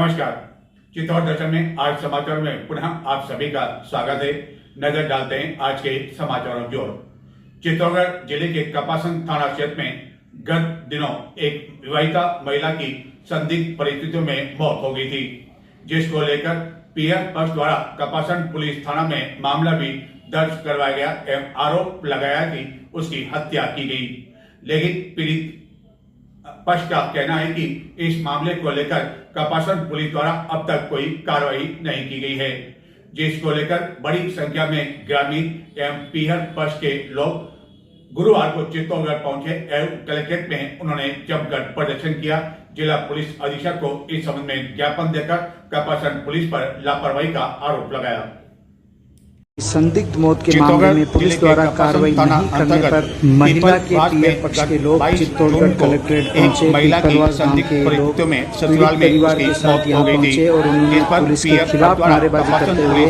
नमस्कार। चित्तौड़ दर्शन में आज समाचार में पुनः आप सभी का स्वागत है। नजर डालते हैं आज के समाचारों की ओर। चित्तौड़गढ़ जिले के कपासन थाना क्षेत्र में गत दिनों एक विवाहिता महिला की संदिग्ध परिस्थितियों में मौत हो गई थी, जिसको लेकर पीएम पक्ष द्वारा कपासन पुलिस थाना में मामला भी दर्ज करवाया गया एवं आरोप लगाया कि उसकी हत्या की गई। लेकिन पीड़ित पक्ष का कहना है कि इस मामले को लेकर कपासन पुलिस द्वारा अब तक कोई कार्रवाई नहीं की गई है, जिसको लेकर बड़ी संख्या में ग्रामीण एवं पीहर पक्ष के लोग गुरुवार को चित्तौड़गढ़ पहुंचे एवं कलेक्ट्रेट में उन्होंने जमकर प्रदर्शन किया। जिला पुलिस अधीक्षक को इस संबंध में ज्ञापन देकर कपासन पुलिस पर लापरवाही का आरोप लगाया। संदिग्ध मौत के मामले में पुलिस द्वारा कार्रवाई नहीं करने पर महिला के पीएम पक्ष के लोग चित्तौड़गढ़ कलेक्ट्रेट पहुंचे। परिवार के लोग परिवार के साथ यहाँ पहुंचे और उन्होंने पुलिस के खिलाफ नारेबाजी करते हुए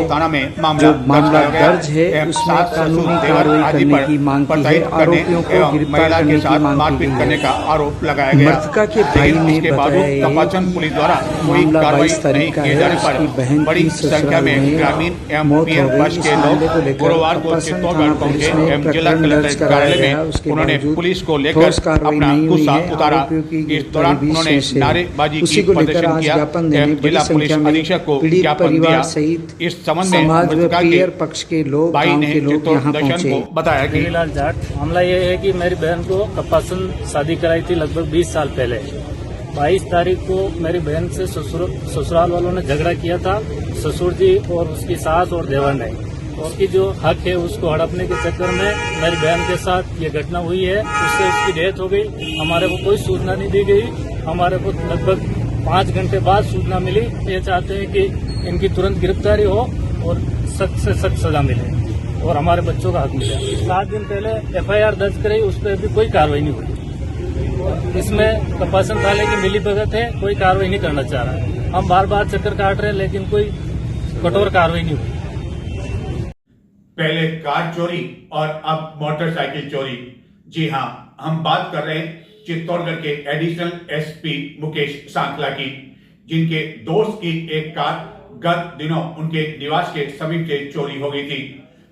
जो मामला दर्ज है उसमें कानूनी कार्रवाई करने की मांग की है। आरोपियों को गिरफ्तार करने की मांग की गई है। मृतका के भाई ने बताया पुलिस द्वारा मामला 22 तारीख का है। उसकी बहन की ससुराल में मौत हो गई। गुरुवार को चित्तौड़गढ़ पहुंचे एवं जिला कलेक्टर कार्यालय में उन्होंने पुलिस को लेकर अपना गुस्सा उतारा। इस दौरान उन्होंने नारेबाजी की प्रदर्शन किया एवं जिला पुलिस अधीक्षक को ज्ञापन दिया। इस संबंध में मृतका के पक्ष के लोग भाई ने चित्तौड़ दर्शन को बताया कि मामला ये है कि मेरी बहन को कपासन शादी कराई थी लगभग 20 साल पहले। 22 तारीख को मेरी बहन से ससुराल वालों ने झगड़ा किया था। ससुर जी और उसकी सास और देवर ने उसकी जो हक है उसको हड़पने के चक्कर में मेरी बहन के साथ ये घटना हुई है। उससे उसकी डेथ हो गई। हमारे को कोई सूचना नहीं दी गई। हमारे को लगभग 5 घंटे बाद सूचना मिली। ये चाहते हैं कि इनकी तुरंत गिरफ्तारी हो और सख्त से सख्त सजा मिले और हमारे बच्चों का हक मिले। 7 दिन पहले FIR दर्ज कराई, उस पर भी कोई कार्रवाई नहीं हुई। इसमें कपासन थाने की मिलीभगत है, कोई कार्रवाई नहीं करना चाह रहा है। हम बार बार चक्कर काट रहे हैं लेकिन कोई कठोर कार्रवाई नहीं हुई। पहले कार चोरी और अब मोटरसाइकिल चोरी। जी हां, हम बात कर रहे हैं चित्तौड़गढ़ के एडिशनल SP मुकेश सांखला की, जिनके दोस्त की एक कार गत दिनों उनके निवास के समीप से चोरी हो गई थी।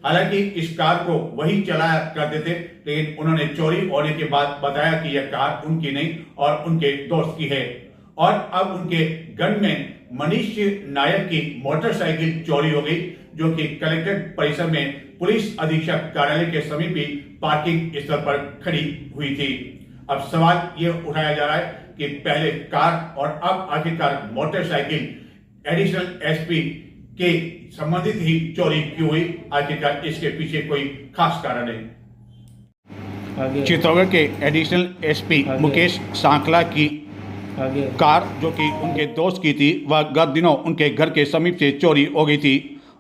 हालांकि इस कार को वही चलाया करते थे, लेकिन उन्होंने चोरी होने के बाद बताया कि यह कार उनकी नहीं और उनके दोस्त की है। और अब उनके गनमैन मनीष नायक की मोटरसाइकिल चोरी हो गई, जो कि कलेक्ट्रेट परिसर में पुलिस अधीक्षक कार्यालय के समीप ही पार्किंग स्थल पर खड़ी हुई थी। अब सवाल ये उठाया जा रहा है कि पहले कार और अब आखिरकार मोटरसाइकिल एडिशनल SP के संबंधित ही चोरी क्यों हुई? आखिरकार इसके पीछे कोई खास कारण है। चित्तौड़गढ़ के एडिशनल SP मुकेश सांखला की कार, जो कि उनके दोस्त की थी, वह गत दिनों उनके घर के समीप से चोरी हो गई थी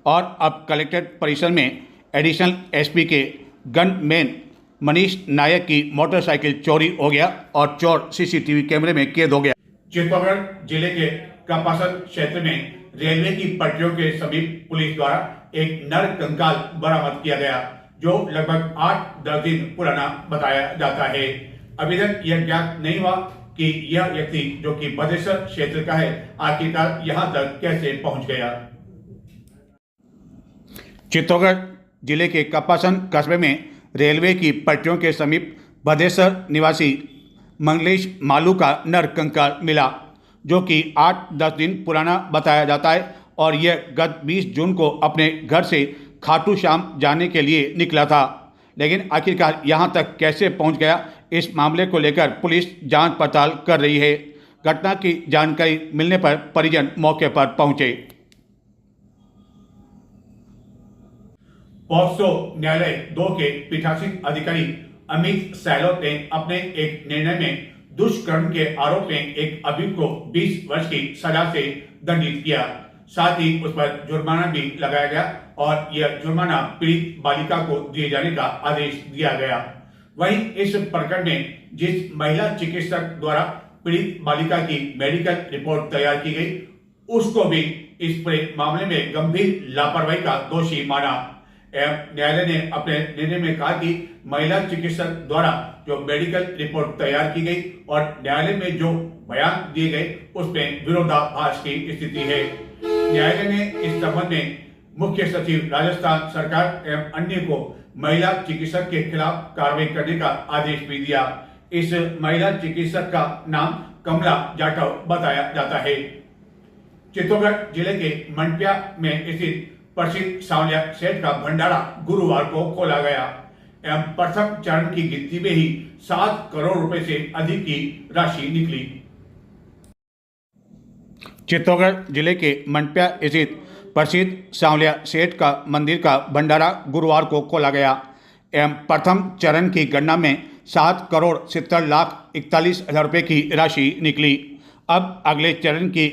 और अब कलेक्ट्रेट परिसर में एडिशनल SP के गनमैन मनीष नायक की मोटरसाइकिल चोरी हो गया और चोर CCTV कैमरे में कैद हो गया। चित्तौड़गढ़ जिले के कपासन क्षेत्र में रेलवे की पटरियों के समीप पुलिस द्वारा एक नर कंकाल बरामद किया गया, जो लगभग 8-10 दिन पुराना बताया जाता है। अभी तक यह ज्ञात नहीं हुआ कि यह व्यक्ति, जो कि बदेसर क्षेत्र का है, आखिरकार यहां तक कैसे पहुंच गया। चित्तौड़गढ़ जिले के कपासन कस्बे में रेलवे की पटरियों के समीप बदेसर निवासी मंगलेश मालू का नर कंकाल मिला, जो कि 8-10 दिन पुराना बताया जाता है और यह गत 20 जून को अपने घर से खाटू श्याम जाने के लिए निकला था। लेकिन आखिरकार यहां तक कैसे पहुंच गया, इस मामले को लेकर पुलिस जांच पड़ताल कर रही है। घटना की जानकारी मिलने पर परिजन मौके पर पहुंचे। पॉक्सो न्यायालय 2 के पीठासीन अधिकारी अमित सैलोत ने अपने एक निर्णय में दुष्कर्म के आरोप में एक अभियुक्त को 20 वर्ष की सजा से दंडित किया। साथ ही उस पर जुर्माना भी लगाया गया और यह जुर्माना पीड़ित बालिका को दिए जाने का आदेश दिया गया। वहीं इस प्रकरण में जिस महिला चिकित्सक द्वारा पीड़ित बालिका की मेडिकल रिपोर्ट तैयार की गई, उसको भी इस पूरे मामले में गंभीर लापरवाही का दोषी माना एवं न्यायालय ने अपने निर्णय में कहा कि महिला चिकित्सक द्वारा जो मेडिकल रिपोर्ट तैयार की गई और न्यायालय में जो बयान दिए गए उसमें विरोधाभास की स्थिति है। न्यायालय ने इस संबंध में मुख्य सचिव राजस्थान सरकार एवं अन्य को महिला चिकित्सक के खिलाफ कार्रवाई करने का आदेश भी दिया। इस महिला चिकित्सक का नाम कमला जाटव बताया जाता है। चित्तौड़गढ़ जिले के मंडपिया में स्थित प्रसिद्ध सांवलिया सेठ का भंडारा गुरुवार को खोला गया एवं प्रथम चरण की गिनती में ही 7 करोड़ रुपए से अधिक की राशि निकली। चित्तौड़गढ़ जिले के मंडपिया स्थित प्रसिद्ध सांवलिया सेठ का मंदिर का भंडारा गुरुवार को खोला गया एवं प्रथम चरण की गणना में 7 करोड़ 70 लाख 41 हजार रुपये की राशि निकली। अब अगले चरण की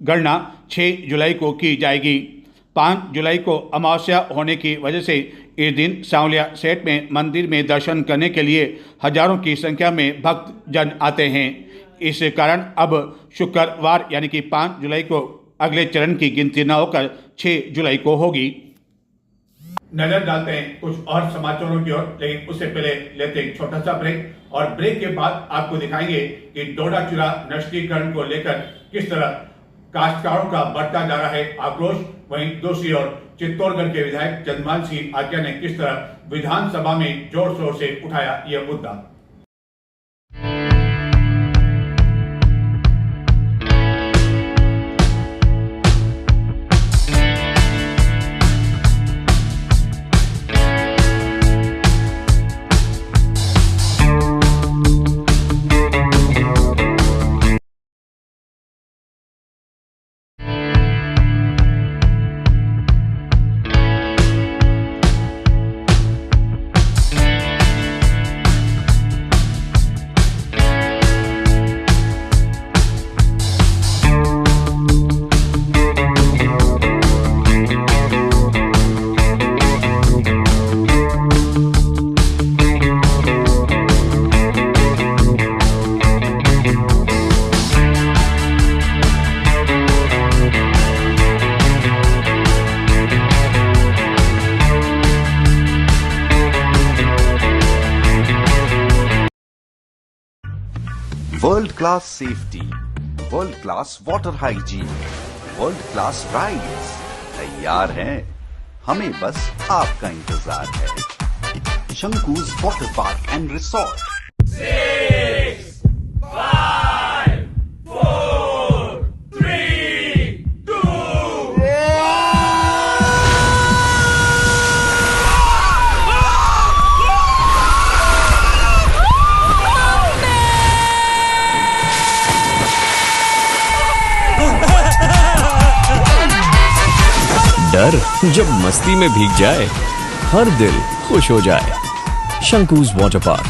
गणना 6 जुलाई को की जाएगी। 5 जुलाई को अमावस्या होने की वजह से इस दिन सांवलिया सेठ में मंदिर में दर्शन करने के लिए हजारों की संख्या में भक्त जन आते हैं। इस कारण अब शुक्रवार यानी कि 5 जुलाई को अगले चरण की गिनती न होकर 6 जुलाई को होगी। नजर डालते हैं कुछ और समाचारों की ओर, लेकिन उससे पहले लेते हैं छोटा सा ब्रेक और ब्रेक के बाद आपको दिखाएंगे कि डोडा चूरा नष्टीकरण को लेकर किस तरह काश्तकारों का बढ़ता जा रहा है आक्रोश। वहीं दूसरी ओर चित्तौड़गढ़ के विधायक चंद्रमान सिंह आर्या ने किस तरह विधानसभा में जोर शोर से उठाया यह मुद्दा। World class safety, world class water hygiene, world class rides तैयार हैं। हमें बस आपका इंतजार है। शंकुज वाटर पार्क एंड रिसोर्ट। 6, 5, 4, 3, 2, डर जब मस्ती में भीग जाए, हर दिल खुश हो जाए। शंकुज वाटर पार्क,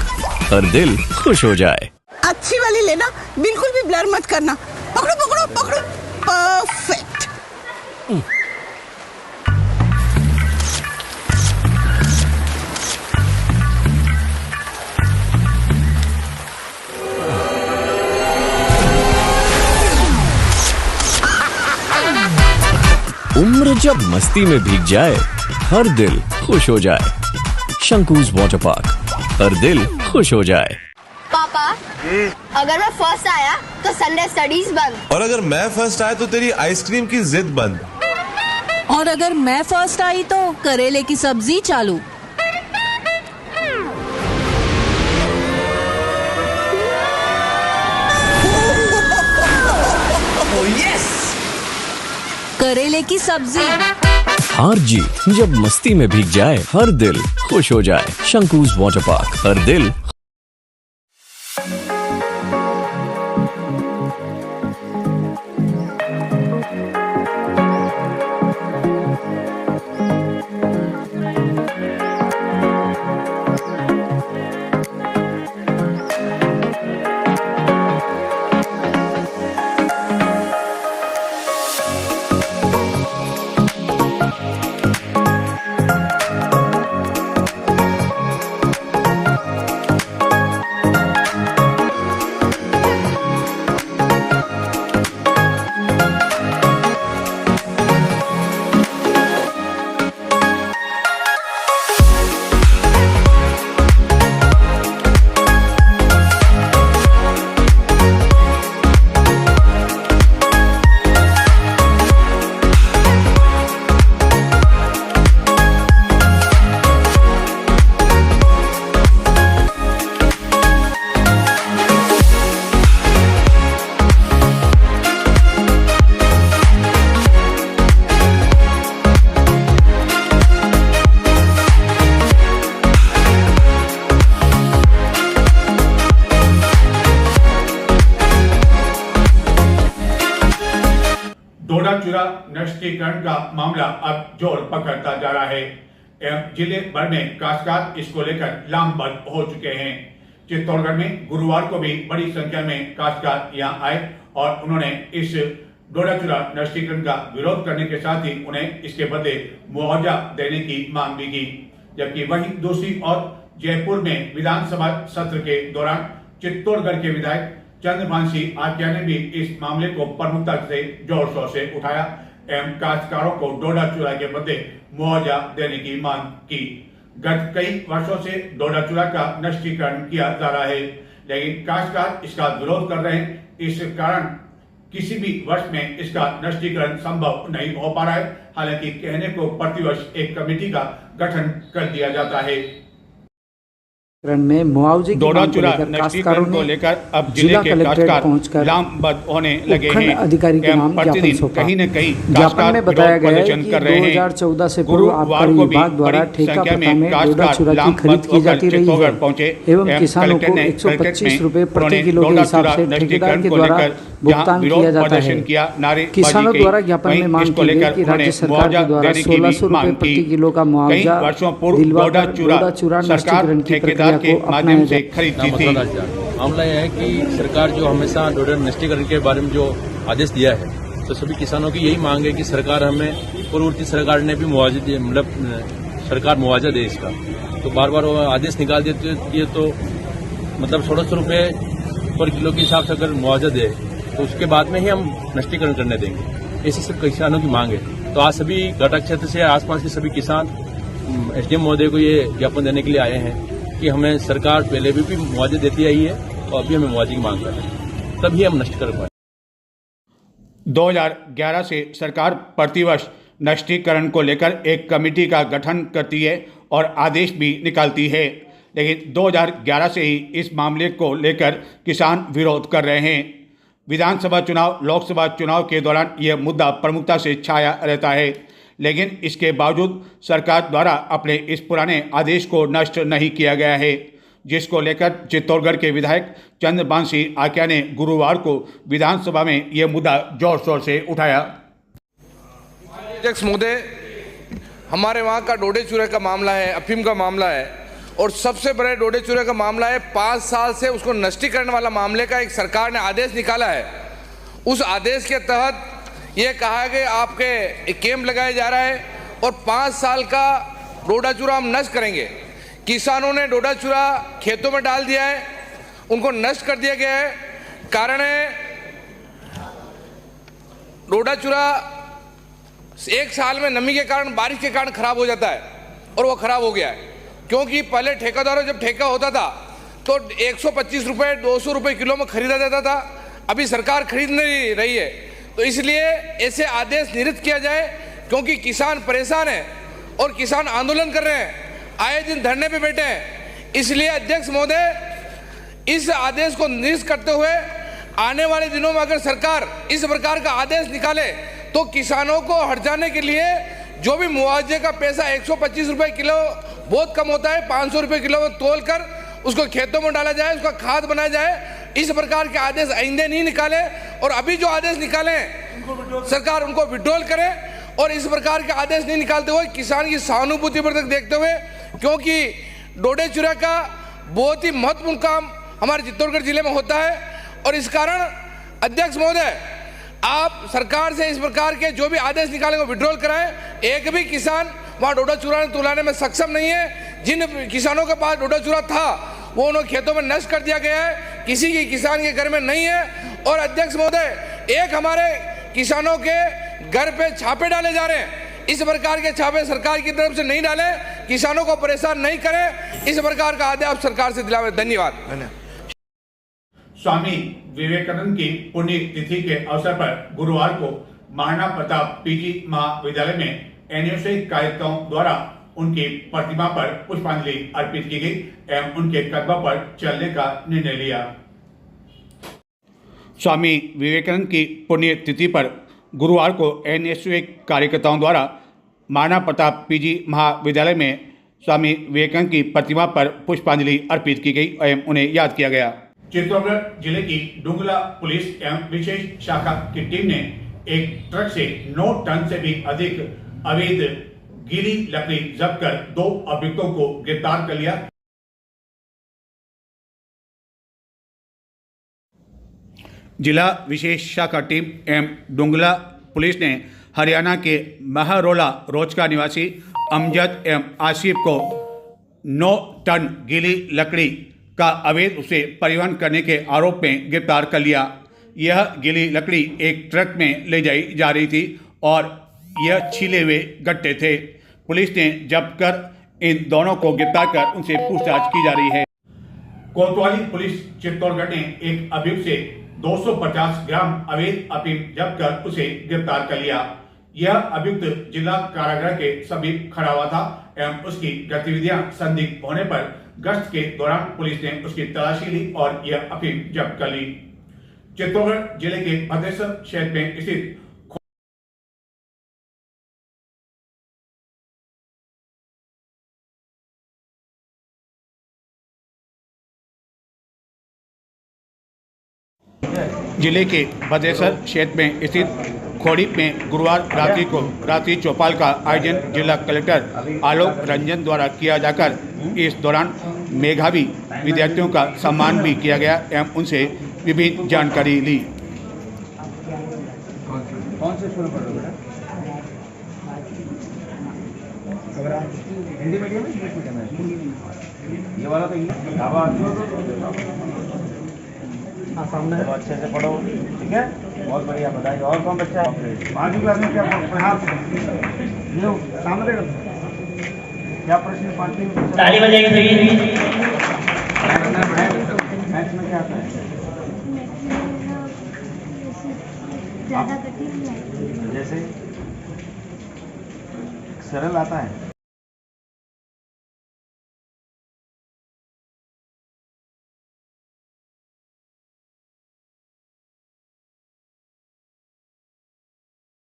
हर दिल खुश हो जाए। अच्छी वाली लेना, बिल्कुल भी ब्लर मत करना। पकड़ो पकड़ो पकड़ो, परफेक्ट। उम्र जब मस्ती में भीग जाए, हर दिल खुश हो जाए। शंकुज वाटर पार्क, हर दिल खुश हो जाए। पापा, अगर मैं फर्स्ट आया तो संडे स्टडीज बंद। और अगर मैं फर्स्ट आया तो तेरी आइसक्रीम की जिद बंद। और अगर मैं फर्स्ट आई तो करेले की सब्जी चालू। करेले की सब्जी। हार जीत जब मस्ती में भीग जाए, हर दिल खुश हो जाए। शंकुज वाटर पार्क, हर दिल। नष्टीकरण का मामला अब जोर पकड़ता जा रहा है एवं जिले भर में काश्तकार इसको लेकर लामबंद हो चुके हैं। चित्तौड़गढ़ में गुरुवार को भी बड़ी संख्या में काश्तकार यहाँ आए और उन्होंने इस डोडा चूरा नष्टीकरण का विरोध करने के साथ ही उन्हें इसके बदले मुआवजा देने की मांग भी की। जबकि वहीं दूसरी ओर जयपुर में विधानसभा सत्र के दौरान चित्तौड़गढ़ के विधायक चंद्रभान सिंह आर्या ने भी इस मामले को प्रमुखता से जोर शोर से उठाया एवं काश्तकारों को डोडा चूरा के बदले मुआवजा देने की मांग की। गत कई वर्षों से डोडा चूरा का नष्टीकरण किया जा रहा है, लेकिन काश्तकार इसका विरोध कर रहे हैं। इस कारण किसी भी वर्ष में इसका नष्टीकरण संभव नहीं हो पा रहा है। हालांकि कहने को प्रतिवर्ष एक कमेटी का गठन कर दिया जाता है। में मुआवजे की डोडा मांग को चूरा लेकर नष्टीकरण को लेकर अब जिले जिला के कलेक्ट्रेट काश्तकार पहुंचकर लामबंद होने लगे उपखंड हैं। अधिकारी के नाम ज्ञापन प्रतिदिन सौंपा। कहीं न कहीं ज्ञापन काश्तकार में बताया विरोध गया है प्रदर्शन कि कर रहे हैं। 2014 से पूर्व गुरुवार आबकारी को भी विभाग द्वारा बड़ी ठेका संख्या प्रथा में डोडा काश्तकार चूरा की खरीद लामबंद की जाती होकर रही चित्तौड़गढ़ है पहुंचे एवं किसानों को 125 रुपए प्रति किलो के हिसाब से ठेकेदार के द्वारा भुगतान किया जाता है। किसानों द्वारा ज्ञापन में मांग की गई कि राज्य सरकार के द्वारा 1600 रुपए प्रति किलो का मुआवजा दिलवाकर डोडा चूरा नष्टीकरण की प्रक्रिया को अपनाया जाए। मामला यह है कि सरकार जो हमेशा डोडा नष्टीकरण के बारे में जो आदेश दिया है, तो सभी किसानों की यही मांग है कि सरकार हमें पूर्ववर्ती सरकार ने भी मुआवजा दिया, मतलब सरकार मुआवजा दे इसका। तो बार बार आदेश निकाल देते ये तो मतलब 1600 रुपए पर किलो के हिसाब से अगर मुआवजा दे तो उसके बाद में ही हम नष्टीकरण करने देंगे, ऐसी सब किसानों की मांग है। तो आज सभी घटक क्षेत्र से आसपास के सभी किसान एसडीएम महोदय को ये ज्ञापन देने के लिए आए हैं कि हमें सरकार पहले भी मुआवजे देती आई है और अभी हमें मुआवजे की मांग कर रहे हैं, तभी हम नष्ट कर पाए। 2011 से सरकार प्रतिवर्ष नष्टीकरण को लेकर एक कमेटी का गठन करती है और आदेश भी निकालती है, लेकिन 2011 से ही इस मामले को लेकर किसान विरोध कर रहे हैं। विधानसभा चुनाव, लोकसभा चुनाव के दौरान यह मुद्दा प्रमुखता से छाया रहता है, लेकिन इसके बावजूद सरकार द्वारा अपने इस पुराने आदेश को नष्ट नहीं किया गया है, जिसको लेकर चित्तौड़गढ़ के विधायक चंद्रभान सिंह आर्या ने गुरुवार को विधानसभा में यह मुद्दा जोर शोर से उठाया। अध्यक्ष महोदय, हमारे वहाँ का डोडे चूरे का मामला है, अफीम का मामला है और सबसे बड़े डोडे चूरे का मामला है। 5 साल से उसको नष्टीकरण वाला मामले का एक सरकार ने आदेश निकाला है। उस आदेश के तहत ये कहा है कि आपके कैंप लगाया जा रहा है और 5 साल का डोडा चूरा हम नष्ट करेंगे। किसानों ने डोडा चूरा खेतों में डाल दिया है, उनको नष्ट कर दिया गया है। कारण है डोडा चूरा एक साल में नमी के कारण, बारिश के कारण खराब हो जाता है और वो खराब हो गया है। क्योंकि पहले ठेकेदारों जब ठेका होता था तो 125 रुपये 200 रुपये किलो में खरीदा जाता था, अभी सरकार खरीद नहीं रही है। तो इसलिए ऐसे आदेश निरस्त किया जाए, क्योंकि किसान परेशान है और किसान आंदोलन कर रहे हैं, आए दिन धरने पे बैठे हैं। इसलिए अध्यक्ष महोदय, इस आदेश को निरस्त करते हुए आने वाले दिनों में अगर सरकार इस प्रकार का आदेश निकाले तो किसानों को हट जाने के लिए जो भी मुआवजे का पैसा 125 रुपये किलो बहुत कम होता है, 500 रुपये किलो में तोल कर उसको खेतों में डाला जाए, उसका खाद बनाया जाए। इस प्रकार के आदेश आइंदे नहीं निकाले और अभी जो आदेश निकाले सरकार उनको विड्रॉल करे और इस प्रकार के आदेश नहीं निकालते हुए किसान की सहानुभूति पर तक देखते हुए, क्योंकि डोडे चूरा का बहुत ही महत्वपूर्ण काम हमारे चित्तौड़गढ़ जिले में होता है। और इस कारण अध्यक्ष महोदय, आप सरकार से इस प्रकार के जो भी आदेश निकालेंगे विड्रॉल कराएं। एक भी किसान वहाँ डोडा चूरा तुलाने में सक्षम नहीं है। जिन किसानों के पास डोडा चूरा था वो उन्होंने खेतों में नष्ट कर दिया गया है, किसी की किसान के घर में नहीं है। और अध्यक्ष महोदय, एक हमारे किसानों के घर पे छापे डाले जा रहे हैं। इस प्रकार के छापे सरकार की तरफ से नहीं डाले, किसानों को परेशान नहीं करें, इस प्रकार का आदेश आप सरकार से दिलावे। धन्यवाद। स्वामी विवेकानंद की पुण्य तिथि के अवसर पर गुरुवार को महाराणा प्रताप पीजी महाविद्यालय में एनएसए कार्यकर्ताओं द्वारा उनकी प्रतिमा पर पुष्पांजलि अर्पित की गई एवं उनके कदमों पर चलने का निर्णय लिया। स्वामी विवेकानंद की पुण्य तिथि पर गुरुवार को एनएसए कार्यकर्ताओं द्वारा महाराणा प्रताप पीजी महाविद्यालय में स्वामी विवेकानंद की प्रतिमा पर पुष्पांजलि अर्पित की गई एवं उन्हें याद किया गया। चित्तौड़गढ़ जिले की डुंगला पुलिस एवं विशेष शाखा की टीम ने एक ट्रक से 9 टन से भी अधिक अवैध गीली लकड़ी जब्त कर 2 अभियुक्तों को गिरफ्तार कर लिया। जिला विशेष शाखा टीम एम डोंगला पुलिस ने हरियाणा के महरोला रोजका निवासी अमजद एम आसिफ को 9 टन गीली लकड़ी का अवैध रूप से परिवहन करने के आरोप में गिरफ्तार कर लिया। यह गीली लकड़ी एक ट्रक में ले जाई जा रही थी और यह छीले हुए गट्टे थे। पुलिस ने जब्त कर इन दोनों को गिरफ्तार कर उनसे पूछताछ की जा रही है। कोतवाली पुलिस चित्तौड़गढ़ ने एक अभियुक्त से 250 ग्राम अवैध अफीम जब्त कर उसे गिरफ्तार कर लिया। यह अभियुक्त जिला कारागार के समीप खड़ा हुआ था एवं उसकी गतिविधियां संदिग्ध होने पर गश्त के दौरान पुलिस ने उसकी तलाशी ली और यह अफीम जब्त कर ली। चित्तौड़गढ़ जिले के भद्रेश्वर शहर में स्थित जिले के भद्रेश्वर क्षेत्र में स्थित खोड़ी में गुरुवार रात्रि को रात्रि चौपाल का आयोजन जिला कलेक्टर आलोक रंजन द्वारा किया जाकर इस दौरान मेधावी विद्यार्थियों का सम्मान भी किया गया एवं उनसे विभिन्न जानकारी ली। कौन से स्कूल पढ़ रहे हो? हिंदी मीडियम में इंग्लिश मीडियम है? ये वाला तो हाँ सामने है। अच्छे से पढ़ो, ठीक है, बहुत बढ़िया, बताइए। और कौन बच्चा है 5वीं क्लास में? क्या सामने क्या प्रश्न 5वीं में? ताली बजाएंगे सही। मैथ्स में क्या आता है? ज़्यादा कठिन जैसे सरल आता है।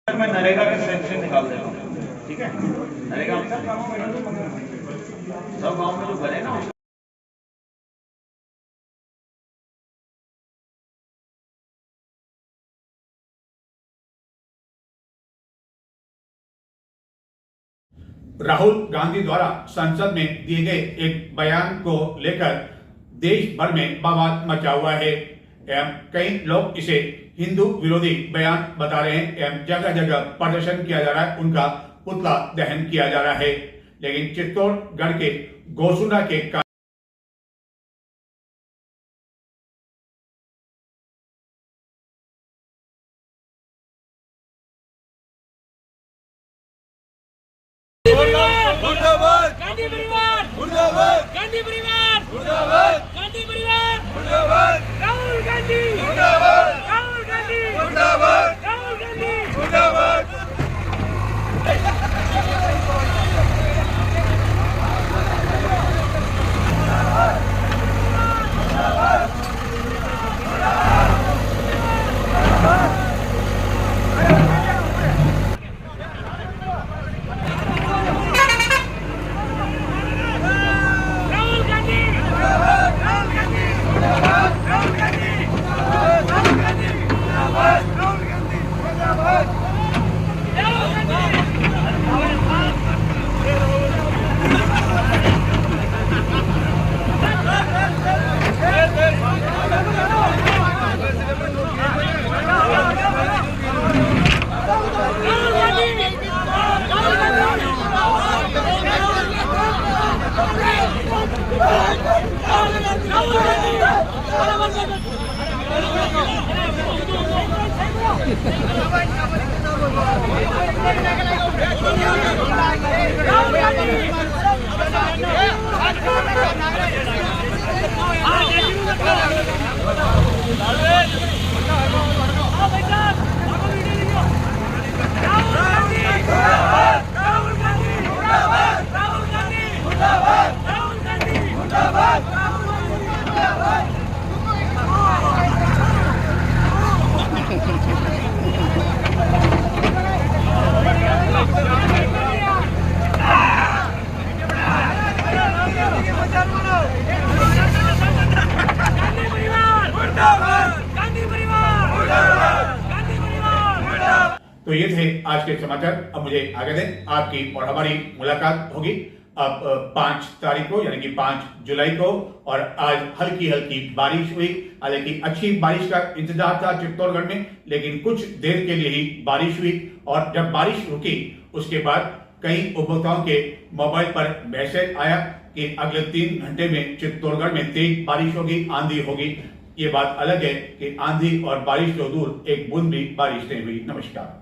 मैं नरेगा के सेक्शन निकाल दे रहा हूँ, ठीक है। नरेगा में सब गाँव में जो घर है ना, राहुल गांधी द्वारा संसद में दिए गए एक बयान को लेकर देश भर में बवाल मचा हुआ है एवं कई लोग इसे हिंदू विरोधी बयान बता रहे हैं एवं जगह जगह प्रदर्शन किया जा रहा है, उनका पुतला दहन किया जा रहा है। लेकिन चित्तौड़गढ़ के गोसुंडा के गांधी परिवार मुर्दाबाद, गांधी परिवार मुर्दाबाद, गांधी परिवार मुर्दाबाद, राहुल गांधी मुर्दाबाद, राहुल गांधी मुर्दाबाद, राहुल गांधी मुर्दाबाद। गांधी परिवार मुर्दाबाद, गांधी परिवार मुर्दाबाद, गांधी परिवार मुर्दाबाद। तो ये थे आज के समाचार। अब मुझे आगे दें, आपकी और हमारी मुलाकात होगी अब 5 तारीख को यानी कि 5 जुलाई को। और आज हल्की हल्की बारिश हुई, हालांकि अच्छी बारिश का इंतजार था चित्तौड़गढ़ में, लेकिन कुछ देर के लिए ही बारिश हुई। और जब बारिश रुकी उसके बाद कई उपभोक्ताओं के मोबाइल पर मैसेज आया कि अगले 3 घंटे में चित्तौड़गढ़ में तेज बारिश होगी, आंधी होगी। ये बात अलग है कि आंधी और बारिश तो दूर, एक बूंद भी बारिश नहीं हुई। नमस्कार।